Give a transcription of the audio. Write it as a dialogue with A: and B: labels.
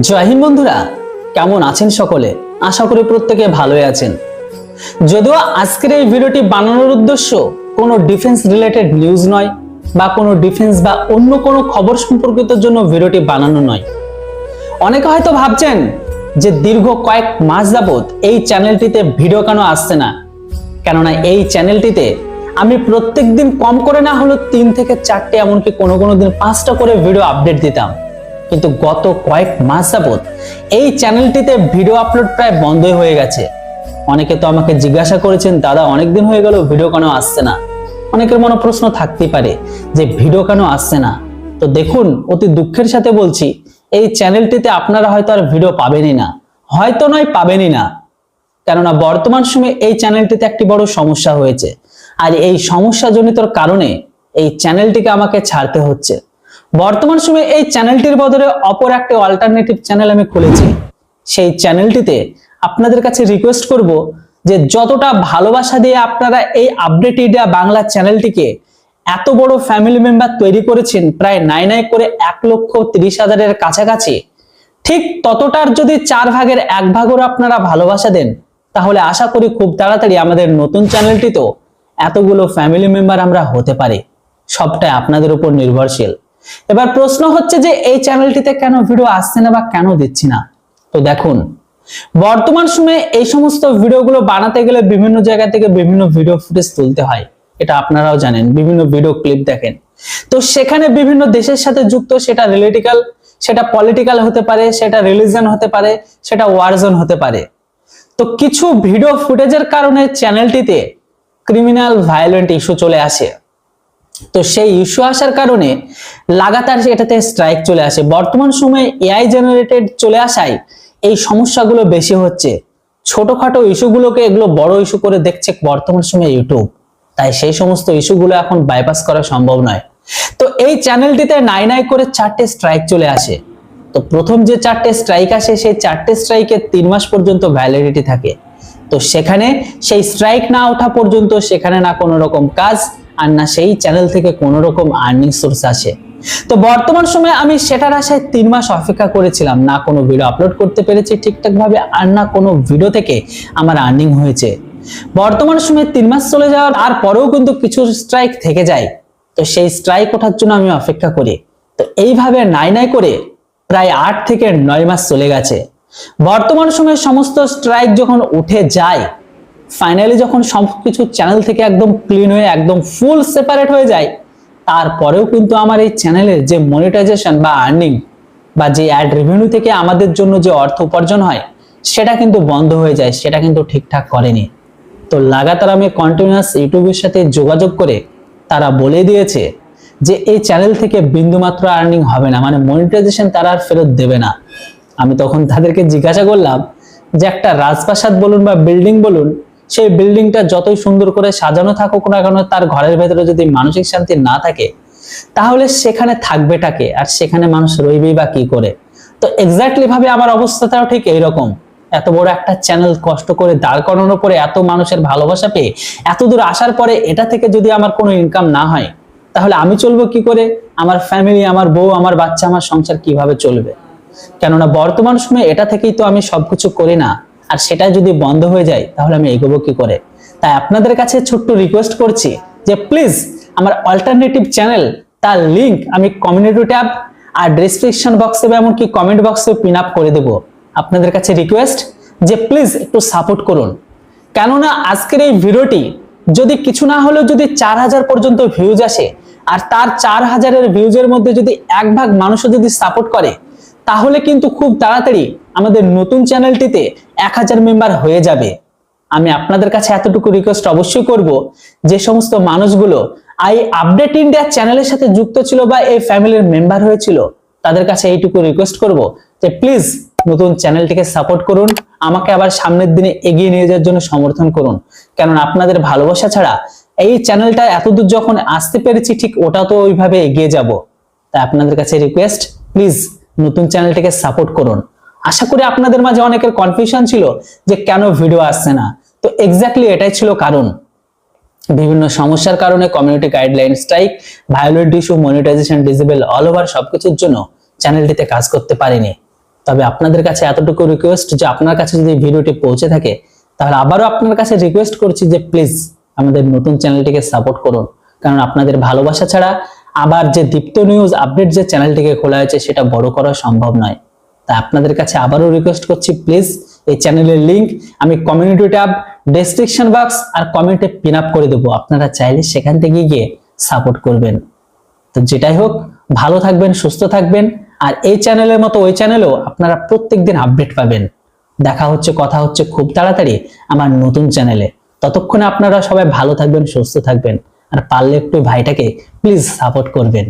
A: জয় হিন্দ বন্ধুরা, কেমন আছেন সকলে? আশা করি প্রত্যেকে ভালোই আছেন। যদিও আজকের এই ভিডিওটি বানানোর উদ্দেশ্য কোনো ডিফেন্স রিলেটেড নিউজ নয় বা কোনো ডিফেন্স বা অন্য কোনো খবর সম্পর্কিত জন্য ভিডিওটি বানানো নয়। অনেকে হয়তো ভাবছেন যে দীর্ঘ কয়েক মাস যাবত এই চ্যানেলটিতে ভিডিও কেন আসছে না, কেননা এই চ্যানেলটিতে আমি প্রত্যেকদিন কম করে না হলো 3 থেকে 4টে, এমনকি কোনো কোনো দিন 5টা করে ভিডিও আপডেট দিতাম। কিন্তু গত কয়েক মাস যাবত এই চ্যানেলটিতে ভিডিও আপলোড প্রায় বন্ধই হয়ে গেছে। অনেকে তো আমাকে জিজ্ঞাসা করেছেন, দাদা অনেকদিন হয়ে গেল ভিডিও কেন আসছে না। অনেকের মনে প্রশ্ন থাকতেই পারে যে ভিডিও কেন আসছে না। তো দেখুন, অতি দুঃখের সাথে বলছি, এই চ্যানেলটিতে আপনারা হয়তো আর ভিডিও পাবেনই না, হয়তো নয় পাবেনই না। কেননা বর্তমান সময়ে এই চ্যানেলটিতে একটি বড় সমস্যা হয়েছে, আর এই সমস্যাজনিত কারণে এই চ্যানেলটিকে আমাকে ছাড়তে হচ্ছে। বর্তমান সময়ে এই চ্যানেলটির বদলে অপর একটি অল্টারনেটিভ চ্যানেল আমি খুলেছি। সেই চ্যানেলটিতে আপনাদের কাছে রিকোয়েস্ট করব যে যতটা ভালোবাসা দিয়ে আপনারা এই আপডেট ইন্ডিয়া বাংলা চ্যানেলটিকে এত বড় ফ্যামিলি মেম্বার তৈরি করেছেন, প্রায় নাই করে 1,30,000-এর কাছাকাছি, ঠিক ততটার যদি 4 ভাগের 1 ভাগও আপনারা ভালোবাসা দেন, তাহলে আশা করি খুব তাড়াতাড়ি আমাদের নতুন চ্যানেলটিতেও এতগুলো ফ্যামিলি মেম্বার আমরা হতে পারি। সবটাই আপনাদের উপর নির্ভরশীল। এবার প্রশ্ন হচ্ছে যে এই চ্যানেলটিতে কেন ভিডিও আসছে না বা কেন দিচ্ছি না। তো দেখুন, বর্তমান সময়ে এই সমস্ত ভিডিওগুলো বানাতে গেলে বিভিন্ন জায়গা থেকে বিভিন্ন ভিডিও ফুটেজ তুলতে হয়, এটা আপনারাও জানেন। বিভিন্ন ভিডিও ক্লিপ দেখেন, তো সেখানে বিভিন্ন দেশের সাথে যুক্ত, সেটা রিলেটিক্যাল, সেটা পলিটিক্যাল হতে পারে, সেটা রিলিজিয়ন হতে পারে, সেটা ওয়ারজোন হতে পারে। তো কিছু ভিডিও ফুটেজের কারণে চ্যানেলটিতে ক্রিমিনাল ভায়োলেন্ট ইস্যু চলে আসে। তো সেই ইস্যু আসার কারণে লাগাতার এটাতে স্ট্রাইক চলে আসে। বর্তমান সময়ে এআই জেনারেটেড চলে আসায় এই সমস্যাগুলো বেশি হচ্ছে। ছোটখাটো ইস্যুগুলোকে এগুলো বড় ইস্যু করে দেখছে বর্তমান সময়ে ইউটিউব, তাই সেই সমস্ত ইস্যুগুলো এখন বাইপাস করা সম্ভব নয়। তো এই চ্যানেলটিতে নাই করে 4টে স্ট্রাইক চলে আসে। তো প্রথম যে 4টে স্ট্রাইক আসে, সেই 4টে স্ট্রাইকে 3 মাস পর্যন্ত ভ্যালিডিটি থাকে। তো সেখানে সেই স্ট্রাইক না ওঠা পর্যন্ত সেখানে না কোনো রকম কাজ, আর না সেই চ্যানেল থেকে কোনো রকম আর্নিং সোর্স আসে। তো বর্তমান সময়ে আমি সেটার আশায় 3 মাস অপেক্ষা করেছিলাম, না কোনো ভিডিও আপলোড করতে পেরেছি ঠিকঠাক ভাবে, আর না কোনো ভিডিও থেকে আমার আর্নিং হয়েছে। বর্তমান সময়ে 3 মাস চলে যাওয়ার আর পরেও কিন্তু কিছু স্ট্রাইক থেকে যায়। তো সেই স্ট্রাইক ওঠার জন্য আমি অপেক্ষা করি। তো এইভাবে নাই করে প্রায় 8 থেকে 9 মাস চলে গেছে। বর্তমান সময়ে সমস্ত স্ট্রাইক যখন উঠে যায়, ফাইনালি যখন সবকিছু চ্যানেল থেকে একদম ক্লিন হয়ে একদম ফুল সেপারেট হয়ে যায়, তারপরেও কিন্তু আমার এই চ্যানেলের যে মনিটাইজেশন বা আর্নিং বা যে অ্যাড রেভিনিউ থেকে আমাদের জন্য যে অর্থ উপার্জন হয়, সেটা কিন্তু বন্ধ হয়ে যায়, সেটা কিন্তু ঠিকঠাক করেনি। তো লাগাতার আমি কন্টিনিউয়াস ইউটিউবের সাথে যোগাযোগ করে তারা বলে দিয়েছে যে এই চ্যানেল থেকে বিন্দুমাত্র আর্নিং হবে না, মানে মনিটাইজেশন তারা আর ফেরত দেবে না। আমি তখন তাদেরকে জিজ্ঞাসা করলাম যে একটা রাজপ্রাসাদ বলুন বা বিল্ডিং বলুন, সেই বিল্ডিংটা যতই সুন্দর করে সাজানো থাকুক না কেন, তার ঘরের ভেতরে যদি মানসিক শান্তি না থাকে, তাহলে সেখানে থাকবেটাকে, আর সেখানে মানুষ রইবেই বা কি করে। তো এক্স্যাক্টলি ভাবে আমার অবস্থাটাও ঠিক এইরকম। এত বড় একটা চ্যানেল কষ্ট করে দাঁড় করানোর পরে, এত মানুষের ভালোবাসা পেয়ে এত দূর আসার পরে, এটা থেকে যদি আমার কোনো ইনকাম না হয়, তাহলে আমি চলবো কি করে? আমার ফ্যামিলি, আমার বউ, আমার বাচ্চা, আমার সংসার কিভাবে চলবে? কেননা বর্তমান সময়ে এটা থেকেই তো আমি সবকিছু করি না, আর সেটা যদি বন্ধ হয়ে যায় তাহলে আমি এগোবো কি করে? তাই আপনাদের কাছে ছোট্ট রিকোয়েস্ট করছি যে প্লিজ আমার অল্টারনেটিভ চ্যানেল, তার লিংক আমি কমিউনিটি ট্যাব আর ডেসক্রিপশন বক্সে বা এমনকি কমেন্ট বক্সে পিন আপ করে দেব। আপনাদের কাছে রিকোয়েস্ট যে প্লিজ একটু সাপোর্ট করুন। কেননা আজকের এই ভিডিওটি যদি কিছু না হলেও যদি 4,000 পর্যন্ত ভিউজ আসে, আর তার 4,000-এর ভিউজের মধ্যে যদি 1 ভাগ মানুষও যদি সাপোর্ট করে, তাহলে কিন্তু খুব তাড়াতাড়ি আমাদের নতুন চ্যানেলটিতে 1000 মেম্বার হয়ে যাবে। আমি আপনাদের কাছে এতটুকু রিকোয়েস্ট অবশ্যই করব, যে সমস্ত মানুষগুলো এই আপডেট ইন্ডিয়া চ্যানেলের সাথে যুক্ত ছিল বা এই ফ্যামিলির মেম্বার হয়েছিল, তাদের কাছে এইটুকু রিকোয়েস্ট করব যে প্লিজ নতুন চ্যানেলটিকে সাপোর্ট করুন, আমাকে আবার সামনের দিনে এগিয়ে নিয়ে যাওয়ার জন্য সমর্থন করুন। কারণ আপনাদের ভালোবাসা ছাড়া এই চ্যানেলটা এতদূর যখন আসতে পেরেছি, ঠিক ওটা তো ওইভাবে এগিয়ে যাব। তাই আপনাদের কাছে রিকোয়েস্ট, প্লিজ নতুন চ্যানেলটিকে সাপোর্ট করুন। আশা করি আপনাদের মাঝে অনেকের কনফিউশন ছিল যে কেন ভিডিও আসছে না। তো এক্স্যাক্টলি এটাই ছিল কারণ। বিভিন্ন সমস্যার কারণে community guideline strike, violent issue, monetisation disable, all over সবকিছুর জন্য চ্যানেলটিতে কাজ করতে পারিনি। তবে আপনাদের কাছে এতটুকু রিকোয়েস্ট যে আপনার কাছে যদি ভিডিওটি পৌঁছে থাকে তাহলে আবারও আপনার কাছে রিকোয়েস্ট করছি যে প্লিজ আমাদের নতুন চ্যানেলটিকে সাপোর্ট করুন, কারণ আপনাদের ভালোবাসা ছাড়া আবার যে দীপ্ত নিউজ আপডেট যে চ্যানেলটিকে খোলা হয়েছে সেটা বড় করা সম্ভব নয়। তাই আপনাদের কাছে আবারও রিকোয়েস্ট করছি প্লিজ এই চ্যানেলের লিংক আমি কমিউনিটি ট্যাব, ডেসক্রিপশন বক্স আর কমেন্টে পিন আপ করে দেবো, আপনারা চাইলে সেখান থেকে গিয়ে সাপোর্ট করবেন। তো যেটাই হোক, ভালো থাকবেন, সুস্থ থাকবেন, আর এই চ্যানেলের মতো ওই চ্যানেলেও আপনারা প্রত্যেকদিন আপডেট পাবেন। দেখা হচ্ছে, কথা হচ্ছে খুব তাড়াতাড়ি আমার নতুন চ্যানেলে। ততক্ষণে আপনারা সবাই ভালো থাকবেন, সুস্থ থাকবেন, আর পারলে একটু ভাইটাকে প্লিজ সাপোর্ট করবেন।